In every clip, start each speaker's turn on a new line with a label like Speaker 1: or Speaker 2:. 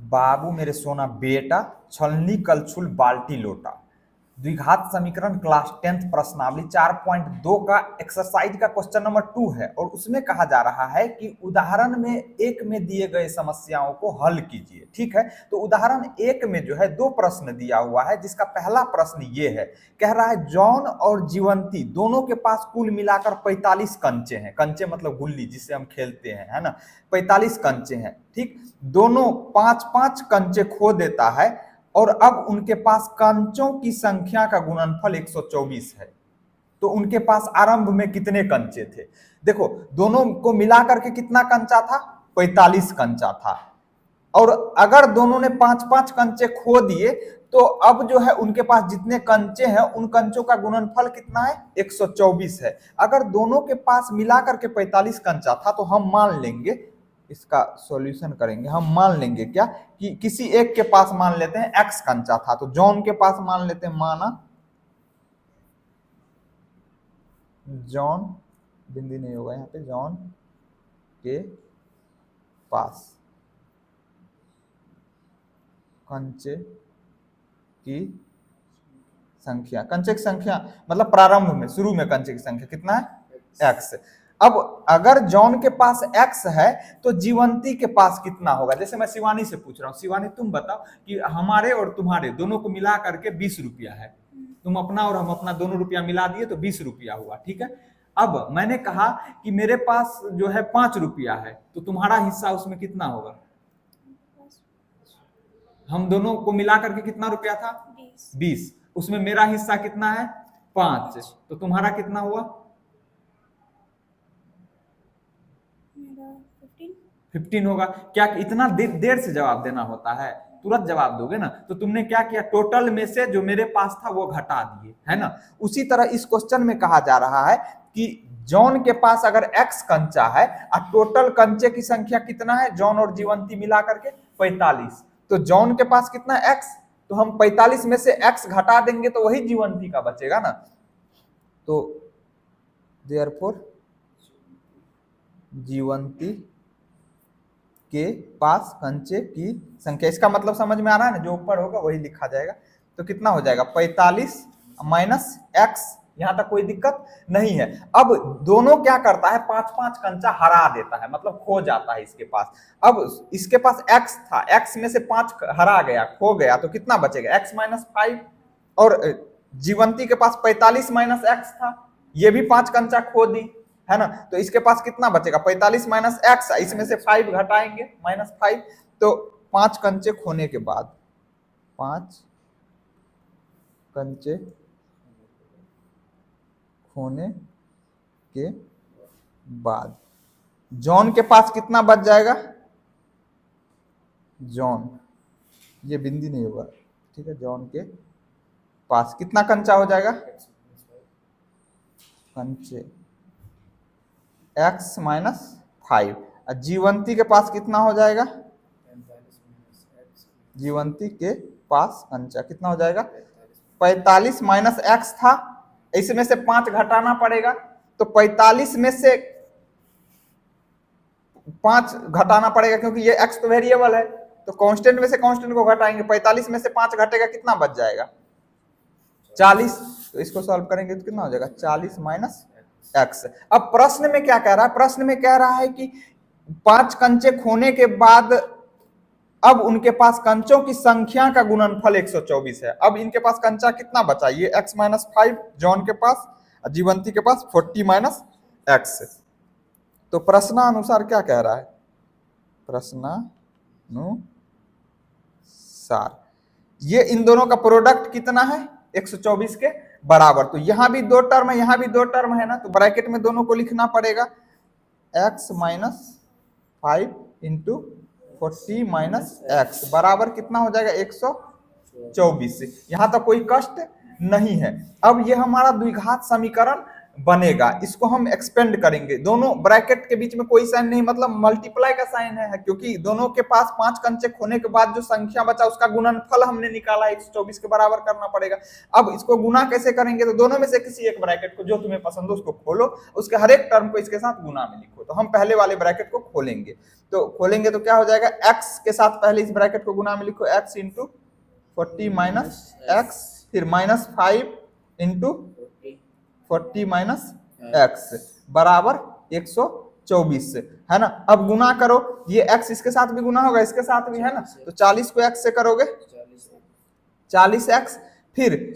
Speaker 1: बाबू मेरे सोना बेटा, छलनी कलछुल बाल्टी लोटा। द्विघात समीकरण क्लास 10th प्रश्नावली 4.2 का एक्सरसाइज का क्वेश्चन नंबर 2 है और उसमें कहा जा रहा है कि उदाहरण में एक में दिए गए समस्याओं को हल कीजिए। ठीक है, तो उदाहरण एक में जो है दो प्रश्न दिया हुआ है, जिसका पहला प्रश्न ये है, कह रहा है जॉन और जीवंती दोनों के पास कुल मिलाकर 45 कंचे हैं। कंचे मतलब गुल्ली जिससे हम खेलते हैं, है ना। 45 कंचे हैं। ठीक, दोनों 5-5 कंचे खो देता है और अब उनके पास कंचों की संख्या का गुणनफल 124 है। तो उनके पास आरंभ में कितने कंचे थे? देखो, दोनों को मिलाकर के कितना कंचा था? 45 कंचा था। और अगर दोनों ने 5-5 कंचे खो दिए तो अब जो है उनके पास जितने कंचे हैं उन कंचों का गुणनफल कितना है? 124 है। अगर दोनों के पास मिलाकर के 45 कंचा था तो हम मान लेंगे, इसका सॉल्यूशन करेंगे, हम मान लेंगे क्या कि किसी एक के पास मान लेते हैं x कंचा था, तो जॉन के पास मान लेते हैं, माना जॉन, बिंदी नहीं होगा यहाँ पे, जॉन के पास कंचे की संख्या, कंचे की संख्या मतलब प्रारंभ में, शुरू में कंचे की संख्या कितना है? x। अब अगर जॉन के पास x है तो जीवंती के पास कितना होगा? जैसे मैं शिवानी से पूछ रहा हूँ, शिवानी तुम बताओ कि हमारे और तुम्हारे दोनों को मिला करके 20 रुपया है। तुम अपना और हम अपना दोनों रुपया मिला दिए तो 20 रुपया हुआ। ठीक है, अब मैंने कहा कि मेरे पास जो है 5 रुपया है, तो तुम्हारा हिस्सा उसमें कितना होगा? हम दोनों को मिला करके कितना रुपया था? 20। उसमें मेरा हिस्सा कितना है? 5। तो तुम्हारा कितना हुआ? 15 होगा। क्या इतना देर से जवाब देना होता है? तुरंत जवाब दोगे ना। तो तुमने क्या किया, टोटल में से जो मेरे पास था वो घटा दिए, है ना। उसी तरह इस क्वेश्चन में कहा जा रहा है कि जॉन के पास अगर x कंचा है और टोटल कंचे की संख्या कितना है, जॉन और जीवंती मिला करके 45, तो जॉन के पास कितना है? x। तो हम 45 में से x घटा देंगे तो वही जीवंती का बचेगा ना। तो देयरफॉर जीवंती के पास कंचे की संख्या, इसका मतलब समझ में आ रहा है ना, जो ऊपर होगा वही लिखा जाएगा। तो कितना हो जाएगा? 45 माइनस x। यहां तक कोई दिक्कत नहीं है। अब दोनों क्या करता है, 5-5 कंचा हरा देता है, मतलब खो जाता है इसके पास। अब इसके पास x था, x में से 5 हरा गया, खो गया, तो कितना बचेगा? x minus 5। और जीवंती के पास 45 माइनस x था, ये भी 5 कंचा खो दी, है ना। तो इसके पास कितना बचेगा? 45 माइनस x, इसमें से 5 घटाएंगे, माइनस 5। तो 5 कंचे खोने के बाद, 5 कंचे खोने के बाद जॉन के पास कितना बच जाएगा? जॉन, ये बिंदी नहीं होगा, ठीक है। जॉन के पास कितना कंचा हो जाएगा? कंचे x माइनस 5। जीवंती के पास कितना हो जाएगा? जीवंती के पास कंचा कितना हो जाएगा? 45 माइनस x था, इसमें से 5 घटाना पड़ेगा, तो 45 में से 5 घटाना पड़ेगा क्योंकि ये x तो वेरिएबल है, तो कांस्टेंट में से कांस्टेंट को घटाएंगे। 45 में से 5 घटेगा, कितना बच जाएगा? 40। तो इसको सॉल्व करेंगे तो कितना हो जाएगा? 40 माइनस x। अब प्रश्न में क्या कह रहा है? प्रश्न में कह रहा है कि 5 कंचे खोने के बाद अब उनके पास कंचों की संख्या का गुणनफल 124 है। अब इनके पास कंचा कितना बचा? ये x माइनस 5 जॉन के पास, जीवंती के पास 40 माइनस x। तो प्रश्नानुसार क्या कह रहा है? प्रश्नानुसार ये इन दोनों का प्रोडक्ट कितना है? 124 के बराबर। तो यहां भी 2 टर्म है, यहां भी 2 टर्म है ना, तो ब्रैकेट में दोनों को लिखना पड़ेगा। x minus 5 into 40 minus x बराबर कितना हो जाएगा? 124। यहां तक कोई कष्ट नहीं है। अब ये हमारा द्विघात समीकरण बनेगा, इसको हम एक्सपेंड करेंगे। दोनों ब्रैकेट के बीच में कोई साइन नहीं, मतलब मल्टीप्लाई का साइन है, क्योंकि दोनों के पास 5 कंचे होने के बाद जो संख्या बचा उसका गुणनफल हमने निकाला 124 के बराबर करना पड़ेगा। अब इसको गुना कैसे करेंगे, तो दोनों में से किसी एक ब्रैकेट को जो तुम्हें पसंद हो उसको खोलो, उसके हर एक टर्म को इसके साथ गुना में लिखो। तो हम पहले वाले ब्रैकेट को खोलेंगे, तो खोलेंगे तो क्या हो जाएगा, x के साथ पहले इस ब्रैकेट को गुना में लिखो, x इंटू 40 माइनस एक्स, फिर -5 इंटू 40 माइनस एक्स बराबर 124 है ना। अब गुना करो, ये x इसके साथ भी गुना होगा, इसके साथ भी है ना, तो 40 को x से करोगे 40x, फिर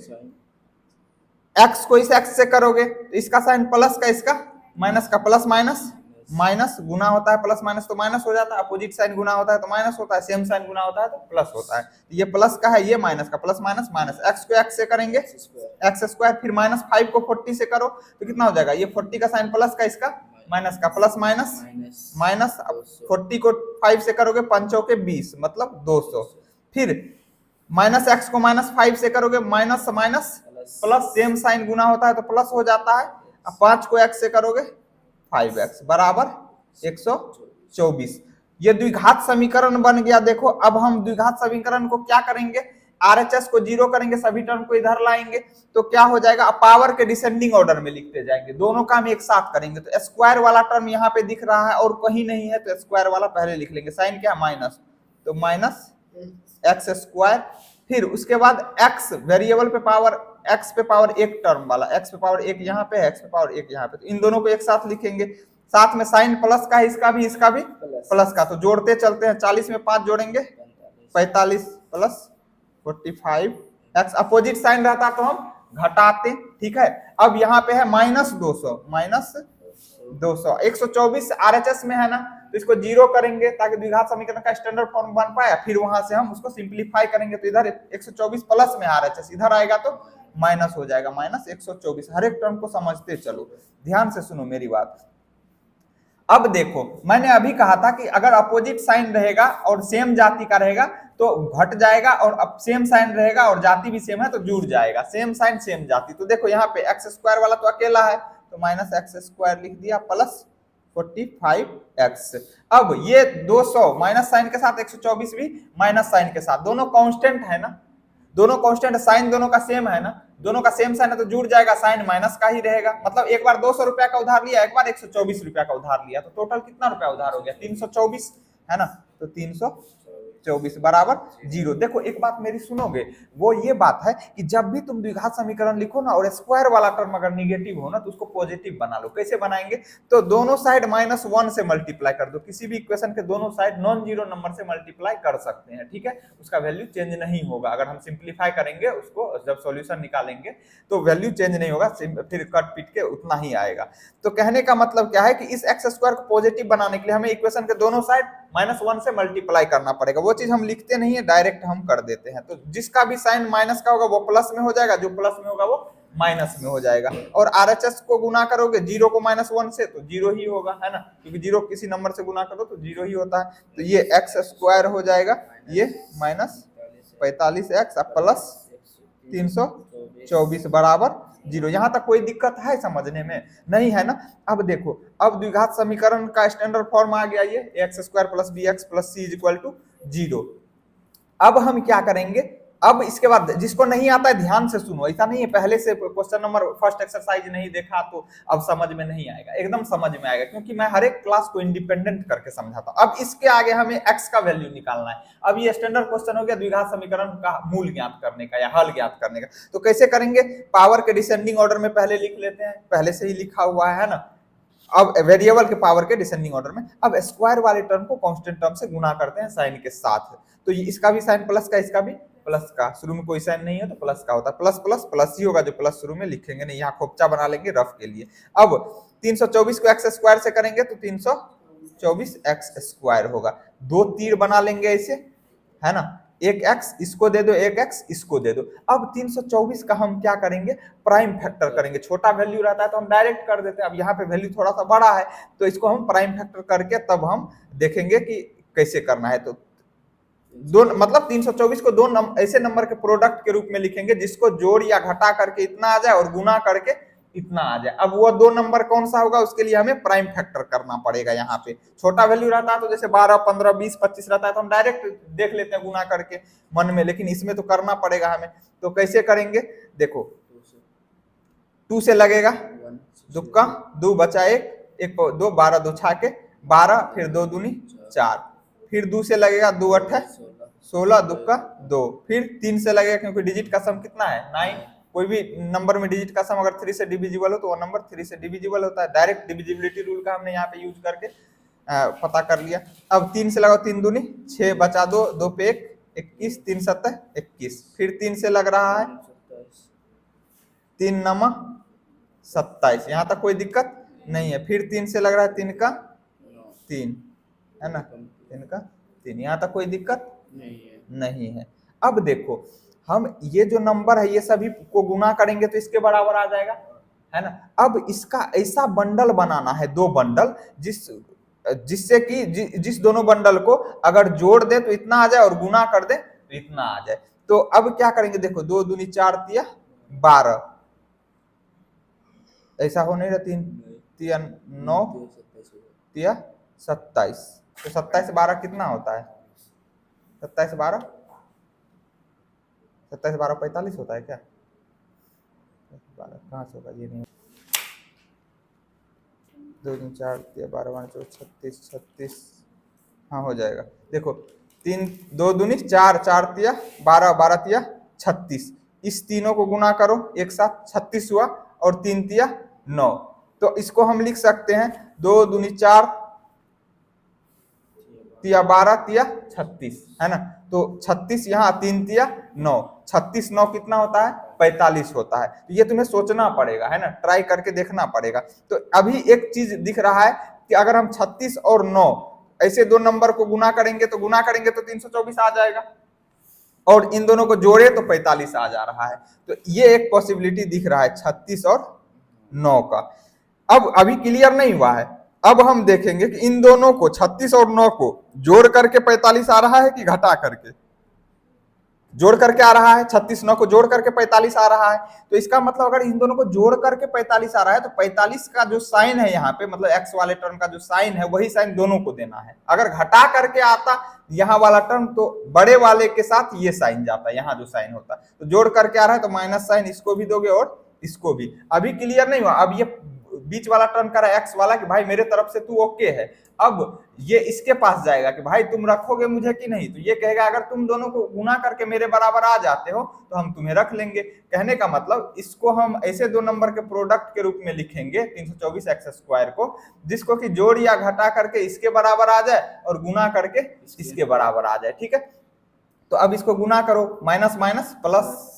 Speaker 1: x को इस x से करोगे तो इसका साइन प्लस का, इसका माइनस का, प्लस माइनस माइनस गुना होता है, प्लस माइनस तो माइनस हो जाता है, अपोजिट साइन गुना होता है तो माइनस होता है, सेम साइन गुना होता है तो प्लस होता है। तो ये प्लस का है, ये माइनस का, प्लस माइनस माइनस, x को x से करेंगे एक्स स्क्वायर, फिर -5 को 40 से करो तो कितना हो जाएगा, ये 40 का साइन प्लस का, इसका माइनस का, प्लस माइनस माइनस, 40 को 5 से करोगे 5 के 20 मतलब 200, फिर माइनस एक्स को -5 से करोगे minus minus plus, same sign गुना होता है तो प्लस हो जाता है। अब 5 को x से करोगे 5x बराबर 124। ये द्विघात समीकरण बन गया। देखो अब हम द्विघात समीकरण को क्या करेंगे, RHS को 0 करेंगे, सभी टर्म को इधर लाएंगे तो क्या हो जाएगा, अब पावर के डिसेंडिंग ऑर्डर में लिखते जाएंगे, दोनों का हम एक साथ करेंगे। तो स्क्वायर वाला टर्म यहाँ पे दिख रहा है और कहीं नहीं है तो स्क्वायर वाला पहले लिख लेंगे, साइन क्या माइनस, तो माइनस एक्स स्क्वायर, फिर उसके बाद x वेरिएबल पे पावर, x पे पावर 1 टर्म वाला, x पे पावर 1 यहाँ पे है, x पे पावर 1 यहाँ पे, तो इन दोनों को एक साथ लिखेंगे। साथ में साइन प्लस का है, इसका भी प्लस का, तो जोड़ते चलते हैं, 40 में 5 जोड़ेंगे 45 प्लस 45, x अपोजिट साइन रहता तो हम घटाते, ठीक है। अब यहाँ पे है -200, -200, 124 RHS में है ना, तो इसको 0 करेंगे ताकि द्विघात समीकरण का स्टैंडर्ड फॉर्म बन पाए, फिर वहां से हम उसको सिंपलीफाई करेंगे तो इधर 124 प्लस में RHS इधर आएगा तो माइनस हो जाएगा, -124। हर एक टर्म को समझते चलो, ध्यान से सुनो मेरी बात। अब देखो मैंने अभी कहा था कि अगर अपोजिट साइन रहेगा और सेम जाति का रहेगा तो घट जाएगा, और अब सेम साइन रहेगा और जाति भी सेम है तो जुड़ जाएगा, सेम साइन सेम जाति। तो देखो यहाँ पे एक्स स्क्वायर वाला तो अकेला है तो -x² लिख दिया प्लस 45x। अब ये 200 माइनस साइन के साथ, 124 भी माइनस साइन के साथ, दोनों कांस्टेंट है ना, दोनों कांस्टेंट, साइन दोनों का सेम है ना, दोनों का सेम साइन है तो जुड़ जाएगा, साइन माइनस का ही रहेगा। मतलब एक बार 200 रुपया का उधार लिया, एक बार 124 रुपया का उधार लिया, तो टोटल कितना रुपया उधार हो गया, 324 है ना, तो 324 बराबर 0। देखो एक बात मेरी सुनोगे, वो ये बात है कि जब भी तुम द्विघात समीकरण लिखो ना और स्क्वायर वाला टर्म अगर निगेटिव हो ना तो उसको पॉजिटिव बना लो। कैसे बनाएंगे, तो दोनों साइड -1 से मल्टीप्लाई कर दो, किसी भी इक्वेशन के दोनों साइड नॉन जीरो नंबर से मल्टीप्लाई कर सकते हैं, ठीक है, उसका वैल्यू चेंज नहीं होगा। अगर हम सिंप्लीफाई करेंगे उसको, जब सॉल्यूशन निकालेंगे तो वैल्यू चेंज नहीं होगा, फिर कट पीट के उतना ही आएगा। तो कहने का मतलब क्या है कि इस x² को पॉजिटिव बनाने के लिए हमें इक्वेशन के दोनों साइड -1 से मल्टीप्लाई करना पड़ेगा। वो चीज हम लिखते नहीं है, डायरेक्ट हम कर देते हैं। तो जिसका भी साइन माइनस का होगा वो प्लस में हो जाएगा, जो प्लस में होगा वो माइनस में हो जाएगा। और RHS को गुना करोगे 0 को -1 से तो 0 ही होगा, है ना, क्योंकि 0 किसी नंबर से गुना करो तो 0 ही होता है। तो ये x² हो जाएगा, ये -45x प्लस 324 बराबर 0। यहां तक कोई दिक्कत है समझने में, नहीं है ना। अब देखो, अब द्विघात समीकरण का स्टैंडर्ड फॉर्म आ गया, ये x² plus bx plus c equal to 0। अब हम क्या करेंगे, अब इसके बाद जिसको नहीं आता है ध्यान से सुनो, ऐसा नहीं है पहले से क्वेश्चन नंबर फर्स्ट एक्सरसाइज नहीं देखा तो अब समझ में नहीं आएगा, एकदम समझ में आएगा, क्योंकि मैं हर एक क्लास को इंडिपेंडेंट करके समझाता हूं। अब इसके आगे हमें x का वैल्यू निकालना है। अब ये स्टैंडर्ड क्वेश्चन हो गया द्विघात समीकरण का मूल ज्ञात करने का या हल ज्ञात करने का। तो कैसे करेंगे, पावर के डिसेंडिंग ऑर्डर में पहले लिख लेते हैं, पहले से ही लिखा हुआ है ना। अब वेरिएबल के पावर के डिसेंडिंग ऑर्डर में, अब स्क्वायर वाले टर्म को कांस्टेंट टर्म से गुना करते हैं साइन के साथ। तो ये इसका भी साइन प्लस का, इसका भी प्लस का, शुरू में कोई साइन नहीं है तो प्लस का होता है, प्लस प्लस प्लस ही होगा, जो प्लस शुरू में लिखेंगे नहीं, यहाँ खोपचा बना लेंगे रफ के लिए। अब 324 को x² से करेंगे तो 324x² होगा, 2 तीर बना लेंगे ऐसे, है ना, एक x इसको दे दो, एक x इसको दे दो। अब 324 का हम क्या करेंगे, प्राइम फैक्टर करेंगे। छोटा वैल्यू रहता है तो हम डायरेक्ट कर देते हैं, अब यहाँ पे वैल्यू थोड़ा सा बड़ा है तो इसको हम प्राइम फैक्टर करके तब हम देखेंगे कि कैसे करना है। तो दो मतलब 324 को दो ऐसे नंबर के प्रोडक्ट के रूप में लिखेंगे जिसको जोड़ या घटा करके इतना आ जाए और गुना करके इतना आ जाए। अब वो 2 नंबर कौन सा होगा, उसके लिए हमें प्राइम फैक्टर करना पड़ेगा। यहाँ पे छोटा वैल्यू रहता है तो जैसे 12, 15, 20, 25 रहता है तो हम डायरेक्ट देख लेते हैं गुना करके मन में, लेकिन इसमें तो करना पड़ेगा हमें। तो कैसे करेंगे, देखो 2 से लगेगा, दुक्का 2 बचा 1, 1 2, 12 2 छाके 12, फिर 2 दूनी 4, फिर 2 से लगेगा 2 8 16, दुक्का 2, फिर 3 से लगेगा क्योंकि डिजिट का सम कितना है 9। कोई भी नंबर में डिजिट का सम अगर 3 से डिविजिबल हो तो वो नंबर 3 से डिविजिबल होता है। डायरेक्ट डिविजिबिलिटी रूल का हमने यहाँ पे यूज करके पता कर लिया। अब 3 से लगाओ, 3 दूनी 6 बचा 2, 2 पे 1 21, 3 7 21, फिर 3 से लग रहा है 3 9 27, यहाँ तक कोई दिक्कत नहीं है। फिर 3 से लग रहा है 3 का 3, है ना, 3 का 3, यहाँ तक कोई दिक्कत नहीं है। अब देखो हम ये जो नंबर है ये सभी को गुना करेंगे तो इसके बराबर आ जाएगा, है ना। अब इसका ऐसा बंडल बनाना है, 2 बंडल, जिससे कि जिस दोनों बंडल को अगर जोड़ दे तो इतना आ जाए और गुना कर दे तो इतना आ जाए। तो अब क्या करेंगे, देखो 2 दूनी 4 तिया 12, ऐसा हो नहीं रहा, 3 तिया 9 तिया 27, तो 27 से 12 कितना होता है, 27 से 12 45 होता है क्या, 12 कहाँ से होगा, ये नहीं, 2 3 4 तिया 12 12 36 36, हाँ हो जाएगा। देखो 3 2 दूनी 4 4 तिया 12 12 तिया 36, इस तीनों को गुना करो एक साथ, 36 हुआ और 3 तिया 9, तो इसको हम लिख सकते हैं 2 दूनी 4 तिया 12 तिया 36, है ना। तो 36 यहाँ 3 तिया 9, 36 9 कितना होता है 45 होता है। तो ये तुम्हें सोचना पड़ेगा, है ना, ट्राई करके देखना पड़ेगा। तो अभी एक चीज दिख रहा है कि अगर हम 36 और 9 ऐसे 2 नंबर को गुना करेंगे तो 324 आ जाएगा, और इन दोनों को जोड़े तो 45 आ जा रहा है। तो ये एक पॉसिबिलिटी दिख रहा है 36 और 9 का। अब अभी क्लियर नहीं हुआ है, अब हम देखेंगे कि इन दोनों को 36 और 9 को जोड़ करके 45 आ रहा है कि घटा करके, जोड़ करके आ रहा है, 36 9 को जोड़ करके 45 आ रहा है। तो इसका मतलब अगर इन दोनों को जोड़ करके 45 आ रहा है तो 45 का जो साइन है यहाँ पे, मतलब एक्स वाले टर्म का जो साइन है वही साइन दोनों को देना है। अगर घटा करके आता यहाँ वाला टर्म तो बड़े वाले के साथ ये साइन जाता है, यहाँ जो साइन होता है। तो जोड़ करके आ रहा है तो माइनस साइन इसको भी दोगे और इसको भी। अभी क्लियर नहीं हुआ, अब ये बीच वाला टर्म कर रहा है एक्स वाला कि भाई मेरे तरफ से तू ओके है। अब ये इसके पास जाएगा कि भाई तुम रखोगे मुझे कि नहीं, तो ये कहेगा अगर तुम दोनों को गुना करके मेरे बराबर आ जाते हो तो हम तुम्हें रख लेंगे। कहने का मतलब इसको हम ऐसे 2 नंबर के प्रोडक्ट के रूप में लिखेंगे 324 एक्स स्क्वायर को, जिसको कि जोड़ या घटा करके इसके बराबर आ जाए और गुना करके इसके बराबर आ जाए, ठीक है। तो अब इसको गुना करो, माइनस माइनस प्लस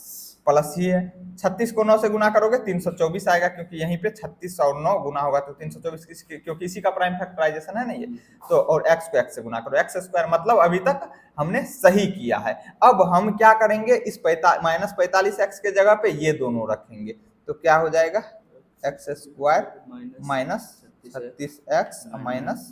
Speaker 1: प्लस ही है, 36 को 9 से गुना करोगे 324 आएगा, क्योंकि यहीं पे 36 और 9 गुना होगा तो 324, क्योंकि इसी का प्राइम फैक्टराइजेशन है ना ये। तो और x को x से गुना करो, एक्स स्क्वायर, मतलब अभी तक हमने सही किया है। अब हम क्या करेंगे, इस माइनस 45x के जगह पे ये दोनों रखेंगे, तो क्या हो जाएगा x square minus 36x minus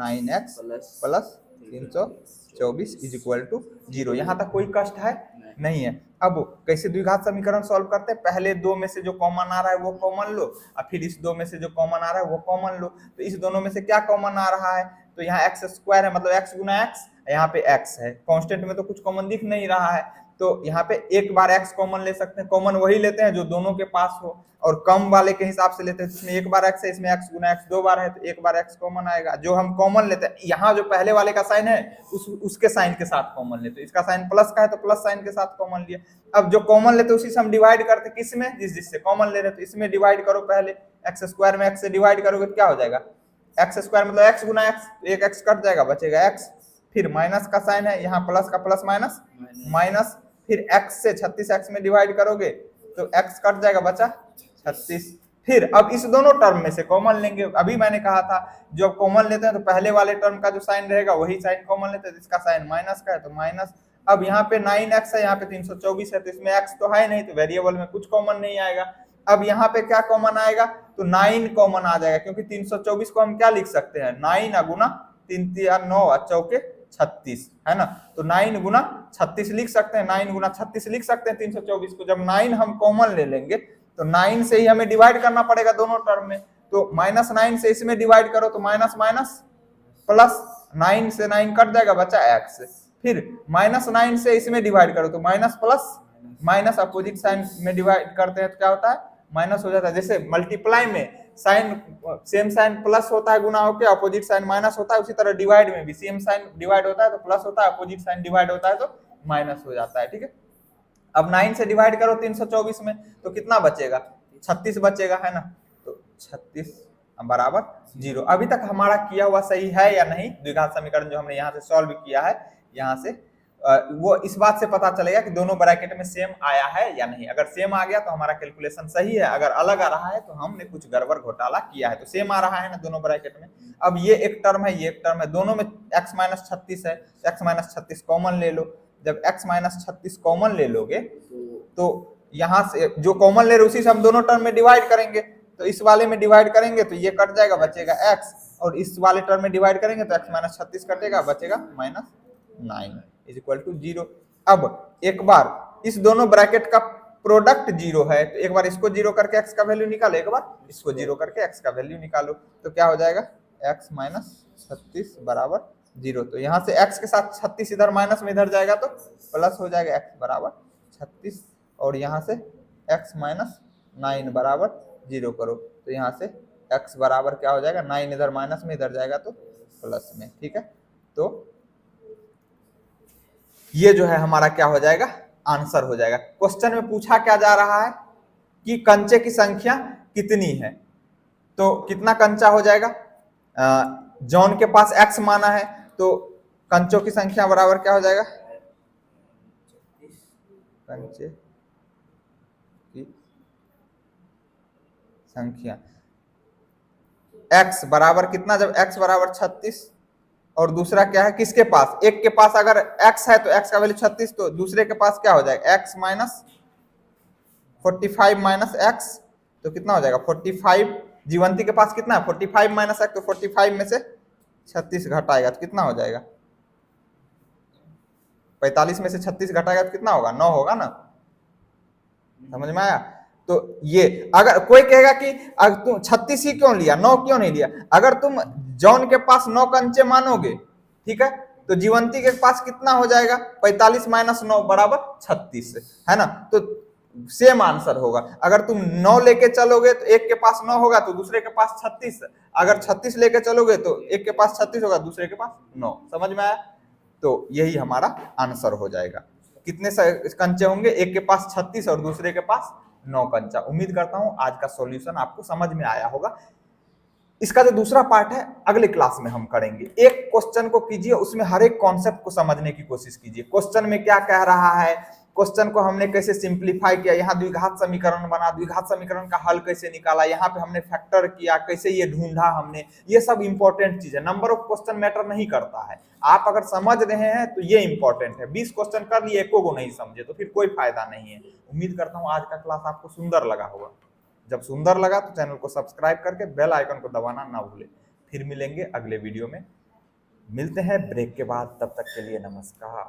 Speaker 1: 9x plus 324 is equal to 0। यहाँ तक कोई कष्ट है नहीं है। अब कैसे द्विघात समीकरण सॉल्व करते हैं, पहले 2 में से जो कॉमन आ रहा है वो कॉमन लो, और फिर इस 2 में से जो कॉमन आ रहा है वो कॉमन लो। तो इस दोनों में से क्या कॉमन आ रहा है, तो यहाँ एक्स स्क्वायर है, मतलब एक्स गुना एक्स, यहाँ पे एक्स है, कांस्टेंट में तो कुछ कॉमन दिख नहीं रहा है, तो यहाँ पे एक बार एक्स कॉमन ले सकते हैं। कॉमन वही लेते हैं जो दोनों के पास हो, और कम वाले के हिसाब से लेते हैं, इसमें एक बार एक्स है, इसमें एक्स गुना एक्स 2 बार है, तो एक बार एक्स कॉमन आएगा। जो हम कॉमन लेते हैं, यहाँ जो पहले वाले का साइन है उसके साइन के साथ कॉमन लेते हैं, इसका साइन प्लस का है तो प्लस साइन के साथ कॉमन लिया। अब जो कॉमन लेते हैं उसी से हम डिवाइड करते हैं, किसमें, जिससे कॉमन ले रहे हैं, तो इसमें डिवाइड करो पहले, एक्स स्क्वायर में एक्स से डिवाइड करोगे तो क्या हो जाएगा, एक्स स्क्वायर मतलब एक्स गुना एक्स, एक एक्स कट जाएगा बचेगा एक्स, फिर माइनस का साइन है, यहाँ प्लस का प्लस माइनस माइनस, फिर x से 36x में डिवाइड करोगे तो x कट जाएगा, बचा 36। फिर अब इस दोनों टर्म में से कॉमन लेंगे। अभी मैंने कहा था जब कॉमन लेते हैं तो पहले वाले टर्म का जो साइन रहेगा वही साइन कॉमन लेते हैं, इसका साइन माइनस का है तो माइनस। अब यहाँ पे 9x है, यहाँ पे 324 है, तो इसमें x तो है नहीं, तो वेरिएबल में कुछ कॉमन नहीं आएगा। अब यहाँ पे क्या कॉमन आएगा, तो 9 कॉमन आ जाएगा, क्योंकि 324 को हम क्या लिख सकते हैं, 9 गुना 3 3 9 चौके 36, है ना। तो 9 गुना 36 लिख सकते हैं, 9 गुना 36 लिख सकते हैं 324 को। जब 9 हम कॉमन ले लेंगे तो 9 से ही हमें डिवाइड करना पड़ेगा दोनों टर्म में। तो -9 से इसमें डिवाइड करो तो माइनस माइनस प्लस, 9 से 9 कट जाएगा, बचा x। फिर -9 से इसमें डिवाइड करो तो minus plus, minus opposite sign में डिवाइड करते हैं तो क्या होता है, माइनस हो जाता है। जैसे मल्टीप्लाई में साइन सेम साइन प्लस होता है गुना होकर, अपोजिट साइन माइनस होता है, उसी तरह डिवाइड में भी सेम साइन डिवाइड होता है तो प्लस होता है, अपोजिट साइन डिवाइड होता है तो माइनस हो जाता है। ठीक है, अब 9 से डिवाइड करो 324 में तो कितना बचेगा, 36 बचेगा, है ना। तो 36 बराबर 0। अभी तक हमारा किया हुआ सही है या नहीं, द्विघात समीकरण जो हमने यहाँ से सॉल्व किया है, यहाँ से वो इस बात से पता चलेगा कि दोनों ब्रैकेट में सेम आया है या नहीं। अगर सेम आ गया तो हमारा कैलकुलेशन सही है, अगर अलग आ रहा है तो हमने कुछ गड़बड़ घोटाला किया है। तो सेम आ रहा है ना दोनों ब्रैकेट में। अब ये एक टर्म है, ये एक टर्म है, दोनों में x - 36 है, x - 36 कॉमन ले लो। जब x - 36 कॉमन ले लोगे तो यहाँ से जो कॉमन ले रहे उसी से हम दोनों टर्म में डिवाइड करेंगे। तो इस वाले में डिवाइड करेंगे तो ये कट जाएगा, बचेगा x, और इस वाले टर्म में डिवाइड करेंगे तो x - 36 कटेगा, बचेगा -9 = 0। अब एक बार इस दोनों ब्रैकेट का प्रोडक्ट 0 है तो एक बार इसको 0 करके x का वैल्यू निकालो, एक बार इसको 0 करके x का वैल्यू निकालो, तो क्या हो जाएगा, x - 36 बराबर 0। तो यहाँ से x के साथ 36 इधर माइनस में इधर जाएगा तो प्लस हो जाएगा, x बराबर 36, और यहाँ से x - 9 बराबर 0 करो तो यहाँ से x बराबर क्या हो जाएगा, 9 इधर माइनस में इधर जाएगा तो प्लस में। ठीक है, तो ये जो है हमारा क्या हो जाएगा, आंसर हो जाएगा। क्वेश्चन में पूछा क्या जा रहा है कि कंचे की संख्या कितनी है, तो कितना कंचा हो जाएगा, जॉन के पास x माना है तो कंचों की संख्या बराबर क्या हो जाएगा, कंचे की संख्या x बराबर कितना, जब x बराबर 36, और दूसरा क्या है, किसके पास, एक के पास अगर x है तो x का वैल्यू 36, तो दूसरे के पास क्या हो जाएगा, x - 45 माइनस x, तो कितना हो जाएगा 45। जीवंती के पास कितना है 45 माइनस x, तो 45 में से 36 घटाएगा तो कितना हो जाएगा, 45 में से 36 घटाएगा तो कितना होगा, 9 होगा ना। समझ में आया। तो ये अगर कोई कहेगा कि अगर तुम 36 ही क्यों लिया, 9 क्यों नहीं लिया, अगर तुम जॉन के पास 9 कंचे मानोगे, ठीक है, तो जीवंती के पास कितना हो जाएगा, 45 माइनस 9 बराबर 36, है ना। तो सेम आंसर होगा। अगर तुम 9 लेके चलोगे तो एक के पास 9 होगा तो दूसरे के पास 36, अगर 36 लेके चलोगे तो एक के पास 36 होगा दूसरे के पास 9। समझ में आया। तो यही हमारा आंसर हो जाएगा। कितने कंचे होंगे, एक के पास 36 और दूसरे के पास 9 कंचा। उम्मीद करता हूं आज का सॉल्यूशन आपको समझ में आया होगा। इसका जो दूसरा पार्ट है अगले क्लास में हम करेंगे। एक क्वेश्चन को कीजिए, उसमें हर एक कॉन्सेप्ट को समझने की कोशिश कीजिए। क्वेश्चन में क्या कह रहा है, क्वेश्चन को हमने कैसे सिंप्लीफाई किया, यहाँ द्विघात समीकरण बना, द्विघात समीकरण का हल कैसे निकाला, यहाँ पे हमने फैक्टर किया, कैसे ये ढूंढा हमने, ये सब इंपॉर्टेंट चीज है। नंबर ऑफ क्वेश्चन मैटर नहीं करता है। आप अगर समझ रहे हैं तो ये इंपॉर्टेंट है। 20 क्वेश्चन कर लिए, एको को नहीं समझे तो फिर कोई फायदा नहीं है। उम्मीद करता हूँ आज का क्लास आपको सुंदर लगा होगा। जब सुंदर लगा तो चैनल को सब्सक्राइब करके बेल आइकन को दबाना ना भूलें। फिर मिलेंगे अगले वीडियो में, मिलते हैं ब्रेक के बाद, तब तक के लिए नमस्कार।